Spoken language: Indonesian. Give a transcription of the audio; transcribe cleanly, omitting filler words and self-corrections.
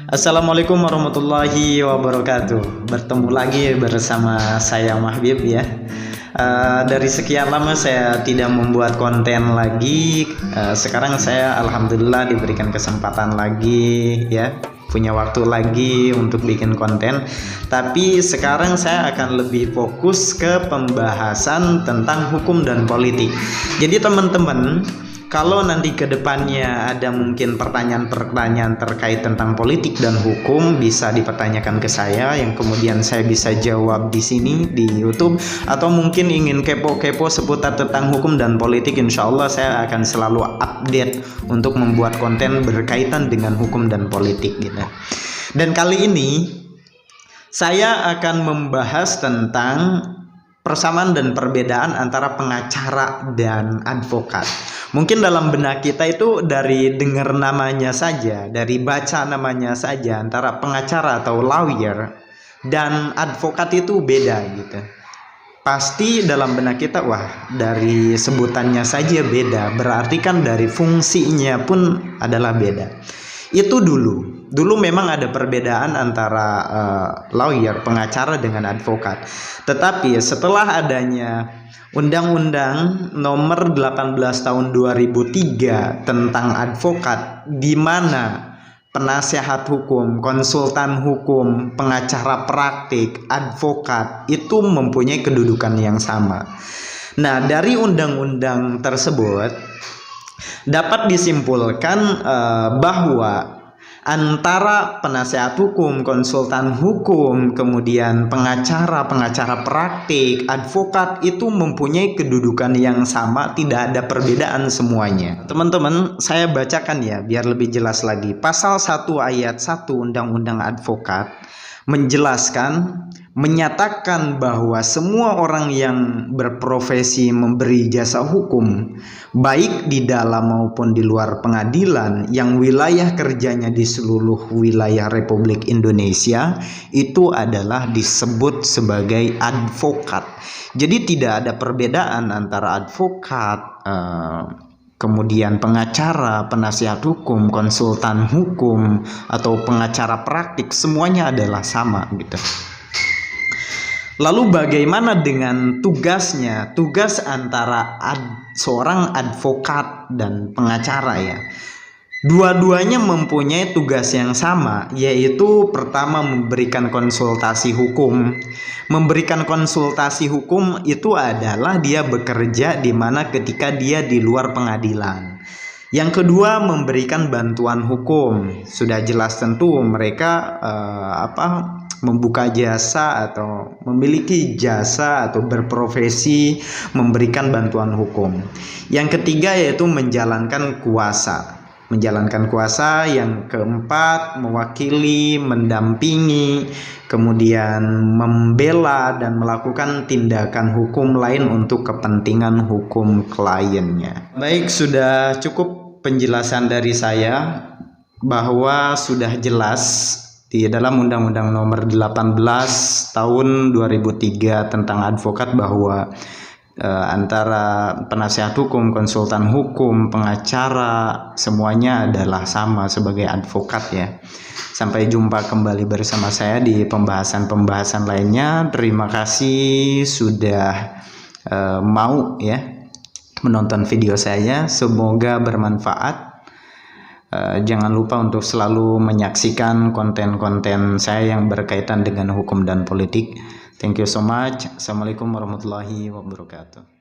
Assalamualaikum warahmatullahi wabarakatuh. Bertemu lagi bersama saya Mahbib ya. Dari sekian lama saya tidak membuat konten lagi. Sekarang saya alhamdulillah diberikan kesempatan lagi ya, punya waktu lagi untuk bikin konten. Tapi sekarang saya akan lebih fokus ke pembahasan tentang hukum dan politik. Jadi teman-teman, kalau nanti ke depannya ada mungkin pertanyaan-pertanyaan terkait tentang politik dan hukum, bisa dipertanyakan ke saya yang kemudian saya bisa jawab di sini di YouTube, atau mungkin ingin kepo-kepo seputar tentang hukum dan politik, insya Allah saya akan selalu update untuk membuat konten berkaitan dengan hukum dan politik gitu. Dan kali ini saya akan membahas tentang persamaan dan perbedaan antara pengacara dan advokat. Mungkin dalam benak kita itu dari dengar namanya saja, dari baca namanya saja, antara pengacara atau lawyer dan advokat itu beda gitu. Pasti dalam benak kita, wah dari sebutannya saja beda, berarti kan dari fungsinya pun adalah beda. Itu dulu memang ada perbedaan antara lawyer, pengacara dengan advokat. Tetapi setelah adanya Undang-Undang Nomor 18 Tahun 2003 tentang advokat, di mana penasehat hukum, konsultan hukum, pengacara praktik, advokat itu mempunyai kedudukan yang sama. Nah, dari undang-undang tersebut dapat disimpulkan bahwa antara penasehat hukum, konsultan hukum, kemudian pengacara praktik, advokat itu mempunyai kedudukan yang sama, tidak ada perbedaan semuanya. Teman-teman, saya bacakan ya biar lebih jelas lagi. Pasal 1 ayat 1 Undang-Undang Advokat menjelaskan, menyatakan bahwa semua orang yang berprofesi memberi jasa hukum, baik di dalam maupun di luar pengadilan, yang wilayah kerjanya di seluruh wilayah Republik Indonesia, itu adalah disebut sebagai advokat. Jadi tidak ada perbedaan antara advokat, kemudian pengacara, penasihat hukum, konsultan hukum, atau pengacara praktik, semuanya adalah sama gitu. Lalu bagaimana dengan tugasnya? Tugas antara seorang advokat dan pengacara ya. Dua-duanya mempunyai tugas yang sama, yaitu pertama memberikan konsultasi hukum. Memberikan konsultasi hukum itu adalah dia bekerja di mana ketika dia di luar pengadilan. Yang kedua, memberikan bantuan hukum. Sudah jelas tentu mereka membuka jasa atau memiliki jasa atau berprofesi memberikan bantuan hukum. Yang ketiga yaitu menjalankan kuasa. Menjalankan kuasa. Yang keempat, mewakili, mendampingi, kemudian membela dan melakukan tindakan hukum lain untuk kepentingan hukum kliennya. Baik, sudah cukup penjelasan dari saya bahwa sudah jelas di dalam Undang-Undang Nomor 18 Tahun 2003 tentang advokat bahwa antara penasihat hukum, konsultan hukum, pengacara, semuanya adalah sama sebagai advokat ya. Sampai jumpa kembali bersama saya di pembahasan-pembahasan lainnya. Terima kasih sudah mau ya menonton video saya. Semoga bermanfaat. Jangan lupa untuk selalu menyaksikan konten-konten saya yang berkaitan dengan hukum dan politik. Thank you so much. Assalamualaikum warahmatullahi wabarakatuh.